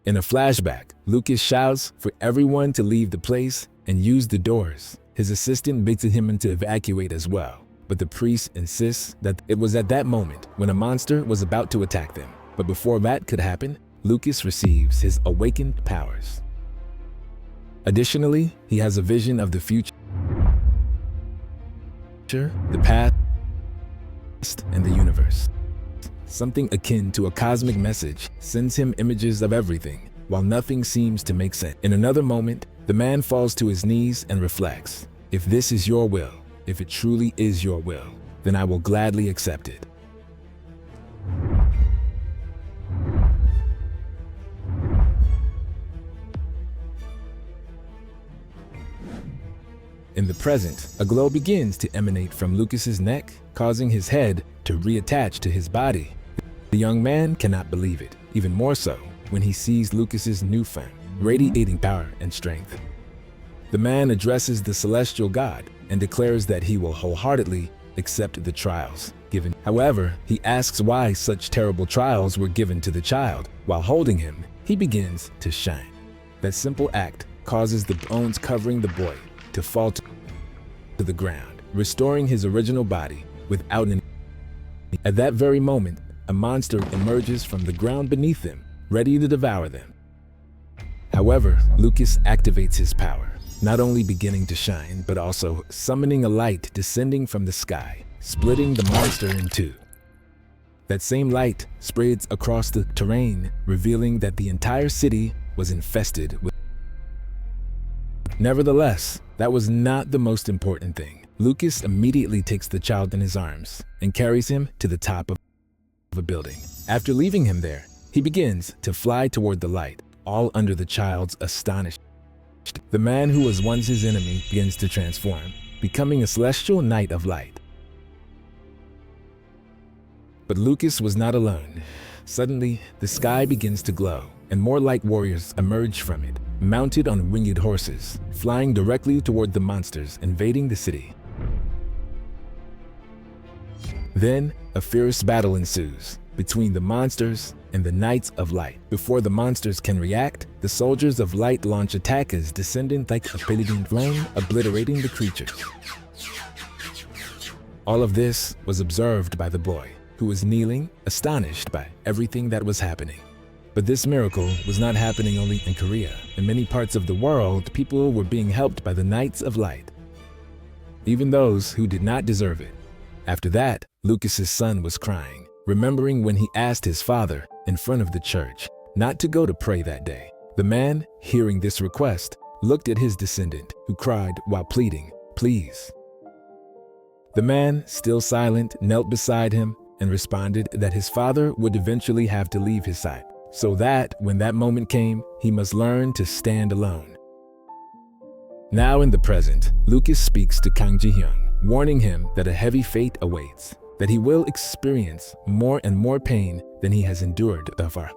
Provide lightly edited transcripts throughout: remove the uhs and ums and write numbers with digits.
In a flashback, Lucas shouts for everyone to leave the place and use the doors. His assistant begs him to evacuate as well, but the priest insists that it was at that moment when a monster was about to attack them. But before that could happen, Lucas receives his awakened powers. Additionally, he has a vision of the future, the past, and the universe. Something akin to a cosmic message sends him images of everything, while nothing seems to make sense. In another moment, the man falls to his knees and reflects, "If this is your will, if it truly is your will, then I will gladly accept it." In the present, a glow begins to emanate from Lucas's neck, causing his head to reattach to his body. The young man cannot believe it, even more so when he sees Lucas's newfound, radiating power and strength. The man addresses the celestial god and declares that he will wholeheartedly accept the trials given. However, he asks why such terrible trials were given to the child. While holding him, he begins to shine. That simple act causes the bones covering the boy to fall to the ground, restoring his original body without any. At that very moment, a monster emerges from the ground beneath them, ready to devour them. However, Lucas activates his power, not only beginning to shine, but also summoning a light descending from the sky, splitting the monster in two. That same light spreads across the terrain, revealing that the entire city was infested with. Nevertheless, that was not the most important thing. Lucas immediately takes the child in his arms and carries him to the top of a building. After leaving him there, he begins to fly toward the light, all under the child's astonishment. The man who was once his enemy begins to transform, becoming a celestial knight of light. But Lucas was not alone. Suddenly, the sky begins to glow, and more light warriors emerge from it, mounted on winged horses, flying directly toward the monsters invading the city. Then, a fierce battle ensues between the monsters and the Knights of Light. Before the monsters can react, the soldiers of light launch attacks descending like a pelleting flame, obliterating the creatures. All of this was observed by the boy, who was kneeling, astonished by everything that was happening. But this miracle was not happening only in Korea. In many parts of the world, people were being helped by the Knights of Light, even those who did not deserve it. After that, Lucas's son was crying, remembering when he asked his father in front of the church not to go to pray that day. The man, hearing this request, looked at his descendant, who cried while pleading, "Please." The man, still silent, knelt beside him and responded that his father would eventually have to leave his side, so that when that moment came, he must learn to stand alone. Now in the present, Lucas speaks to Kang Ji-hyun, warning him that a heavy fate awaits, that he will experience more and more pain than he has endured thus far.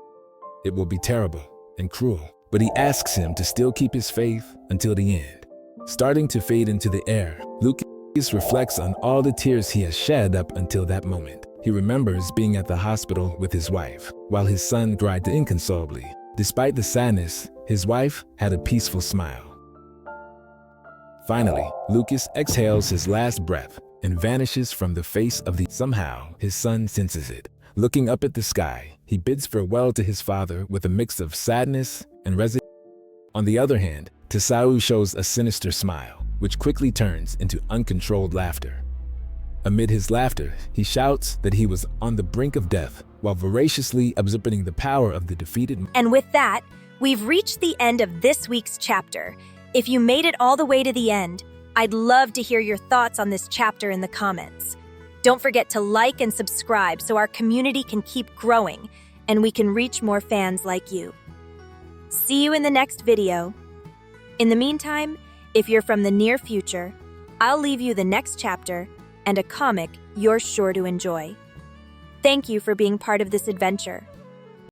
It will be terrible and cruel, but he asks him to still keep his faith until the end. Starting to fade into the air, Lucas reflects on all the tears he has shed up until that moment. He remembers being at the hospital with his wife, while his son cried inconsolably. Despite the sadness, his wife had a peaceful smile. Finally, Lucas exhales his last breath and vanishes from the face of the. Somehow, his son senses it. Looking up at the sky, he bids farewell to his father with a mix of sadness and resignation. On the other hand, Tasao shows a sinister smile, which quickly turns into uncontrolled laughter. Amid his laughter, he shouts that he was on the brink of death while voraciously absorbing the power of the defeated. And with that, we've reached the end of this week's chapter. If you made it all the way to the end, I'd love to hear your thoughts on this chapter in the comments. Don't forget to like and subscribe so our community can keep growing and we can reach more fans like you. See you in the next video. In the meantime, if you're from the near future, I'll leave you the next chapter and a comic you're sure to enjoy. Thank you for being part of this adventure.